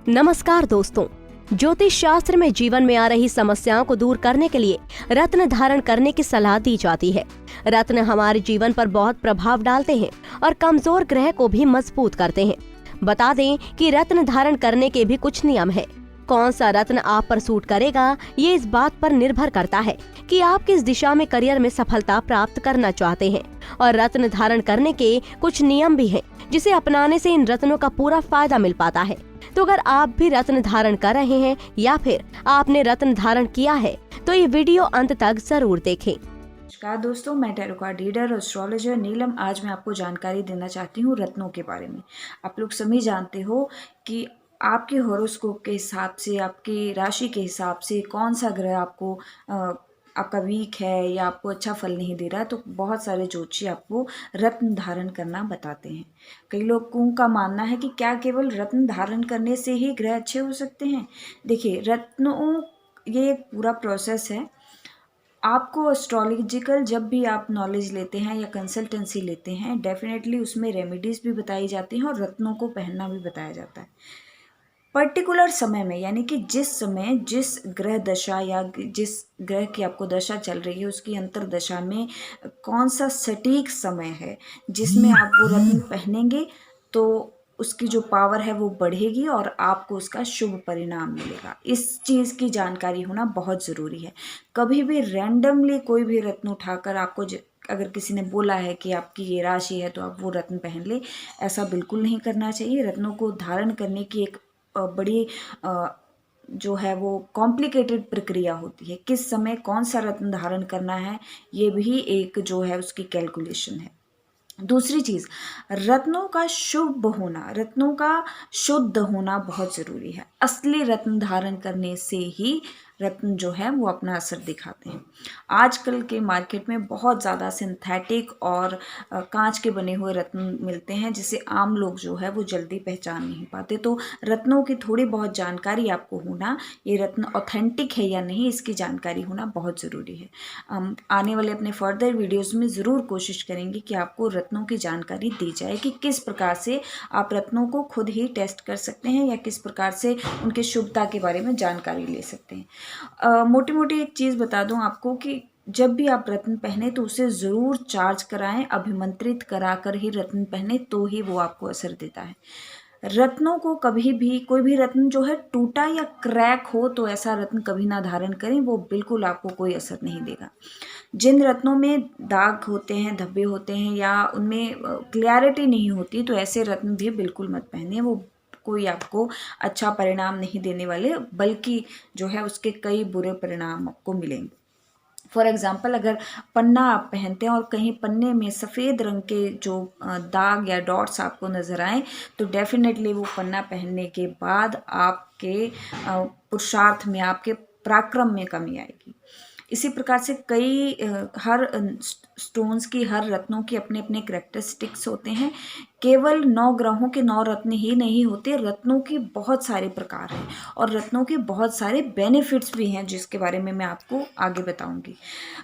नमस्कार दोस्तों, ज्योतिष शास्त्र में जीवन में आ रही समस्याओं को दूर करने के लिए रत्न धारण करने की सलाह दी जाती है। रत्न हमारे जीवन पर बहुत प्रभाव डालते हैं और कमजोर ग्रह को भी मजबूत करते हैं। बता दें कि रत्न धारण करने के भी कुछ नियम है। कौन सा रत्न आप पर सूट करेगा, ये इस बात पर निर्भर करता है कि आप किस दिशा में करियर में सफलता प्राप्त करना चाहते हैं। और रत्न धारण करने के कुछ नियम भी हैं, जिसे अपनाने से इन रत्नों का पूरा फायदा मिल पाता है। तो अगर आप भी रत्न धारण कर रहे हैं या फिर आपने रत्न धारण किया है, तो ये वीडियो अंत तक जरूर देखें। नमस्कार दोस्तों, मैं टैरो कार्ड रीडर और एस्ट्रोलॉजर नीलम आज मैं आपको जानकारी देना चाहती हूँ रत्नों के बारे में। आप लोग सभी जानते हो कि आपके हॉरोस्कोप के हिसाब से, आपकी राशि के हिसाब से कौन सा ग्रह आपको आपका वीक है या आपको अच्छा फल नहीं दे रहा है, तो बहुत सारे ज्योतिषी आपको रत्न धारण करना बताते हैं। कई लोगों का मानना है कि क्या केवल रत्न धारण करने से ही ग्रह अच्छे हो सकते हैं। देखिए, रत्नों ये एक पूरा प्रोसेस है। आपको एस्ट्रोलॉजिकल जब भी आप नॉलेज लेते हैं या कंसल्टेंसी लेते हैं, डेफिनेटली उसमें रेमेडीज़ भी बताई जाती हैं और रत्नों को पहनना भी बताया जाता है। पर्टिकुलर समय में, यानी कि जिस समय जिस ग्रह दशा या जिस ग्रह की आपको दशा चल रही है उसकी अंतर्दशा में कौन सा सटीक समय है जिसमें आप वो रत्न पहनेंगे, तो उसकी जो पावर है वो बढ़ेगी और आपको उसका शुभ परिणाम मिलेगा। इस चीज़ की जानकारी होना बहुत ज़रूरी है। कभी भी रैंडमली कोई भी रत्न उठाकर आपको अगर किसी ने बोला है कि आपकी ये राशि है तो आप वो रत्न पहन ले, ऐसा बिल्कुल नहीं करना चाहिए। रत्नों को धारण करने की एक बड़ी जो है वो कॉम्प्लिकेटेड प्रक्रिया होती है। किस समय कौन सा रत्न धारण करना है, ये भी एक जो है उसकी कैलकुलेशन है। दूसरी चीज़, रत्नों का शुभ होना, रत्नों का शुद्ध होना बहुत ज़रूरी है। असली रत्न धारण करने से ही रत्न जो है वो अपना असर दिखाते हैं। आजकल के मार्केट में बहुत ज़्यादा सिंथेटिक और कांच के बने हुए रत्न मिलते हैं, जिसे आम लोग जो है वो जल्दी पहचान नहीं पाते। तो रत्नों की थोड़ी बहुत जानकारी आपको होना, ये रत्न ऑथेंटिक है या नहीं, इसकी जानकारी होना बहुत ज़रूरी है। आने वाले अपने फर्दर वीडियोस में ज़रूर कोशिश करेंगे कि आपको रत्नों की जानकारी दी जाए कि किस प्रकार से आप रत्नों को खुद ही टेस्ट कर सकते हैं या किस प्रकार से उनकी शुभता के बारे में जानकारी ले सकते हैं। मोटी मोटी एक चीज़ बता दूं आपको कि जब भी आप रत्न पहने तो उसे ज़रूर चार्ज कराएं, अभिमंत्रित कराकर ही रत्न पहने, तो ही वो आपको असर देता है। रत्नों को कभी भी, कोई भी रत्न जो है टूटा या क्रैक हो तो ऐसा रत्न कभी ना धारण करें, वो बिल्कुल आपको कोई असर नहीं देगा। जिन रत्नों में दाग होते हैं, धब्बे होते हैं या उनमें क्लैरिटी नहीं होती, तो ऐसे रत्न भी बिल्कुल मत पहने। वो कोई आपको अच्छा परिणाम नहीं देने वाले, बल्कि जो है उसके कई बुरे परिणाम आपको मिलेंगे। फॉर एग्ज़ाम्पल, अगर पन्ना आप पहनते हैं और कहीं पन्ने में सफ़ेद रंग के जो दाग या डॉट्स आपको नज़र आए, तो डेफिनेटली वो पन्ना पहनने के बाद आपके पुरुषार्थ में, आपके पराक्रम में कमी आएगी। इसी प्रकार से कई हर स्टोन्स की, हर रत्नों की अपने अपने करेक्टरिस्टिक्स होते हैं। केवल 9 ग्रहों के 9 रत्न ही नहीं होते, रत्नों के बहुत सारे प्रकार हैं और रत्नों के बहुत सारे बेनिफिट्स भी हैं, जिसके बारे में मैं आपको आगे बताऊंगी।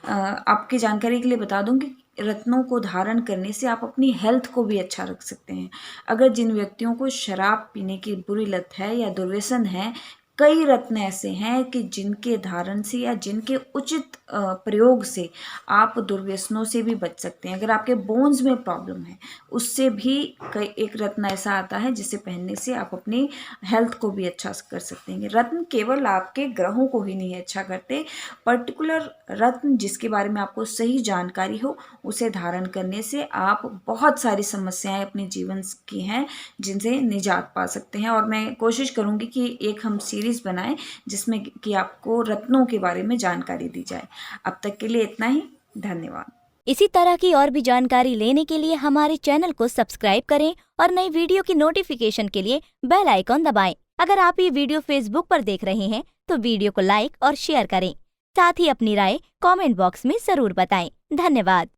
आपकी जानकारी के लिए बता दूं कि रत्नों को धारण करने से आप अपनी हेल्थ को भी अच्छा रख सकते हैं। अगर जिन व्यक्तियों को शराब पीने की बुरी लत है या दुर्व्यसन है, कई रत्न ऐसे हैं कि जिनके धारण से या जिनके उचित प्रयोग से आप दुर्व्यसनों से भी बच सकते हैं। अगर आपके बोन्स में प्रॉब्लम है, उससे भी एक रत्न ऐसा आता है जिसे पहनने से आप अपनी हेल्थ को भी अच्छा कर सकते हैं। रत्न केवल आपके ग्रहों को ही नहीं अच्छा करते, पर्टिकुलर रत्न जिसके बारे में आपको सही जानकारी हो, उसे धारण करने से आप बहुत सारी समस्याएं अपने जीवन की हैं जिनसे निजात पा सकते हैं। और मैं कोशिश करूंगी कि एक हम सीरीज बनाएं जिसमें कि आपको रत्नों के बारे में जानकारी दी जाए। अब तक के लिए इतना ही, धन्यवाद। इसी तरह की और भी जानकारी लेने के लिए हमारे चैनल को सब्सक्राइब करें और नई वीडियो की नोटिफिकेशन के लिए बेल आइकॉन दबाएं। अगर आप ये वीडियो फेसबुक पर देख रहे हैं तो वीडियो को लाइक और शेयर करें। साथ ही अपनी राय कमेंट बॉक्स में जरूर बताएं। धन्यवाद।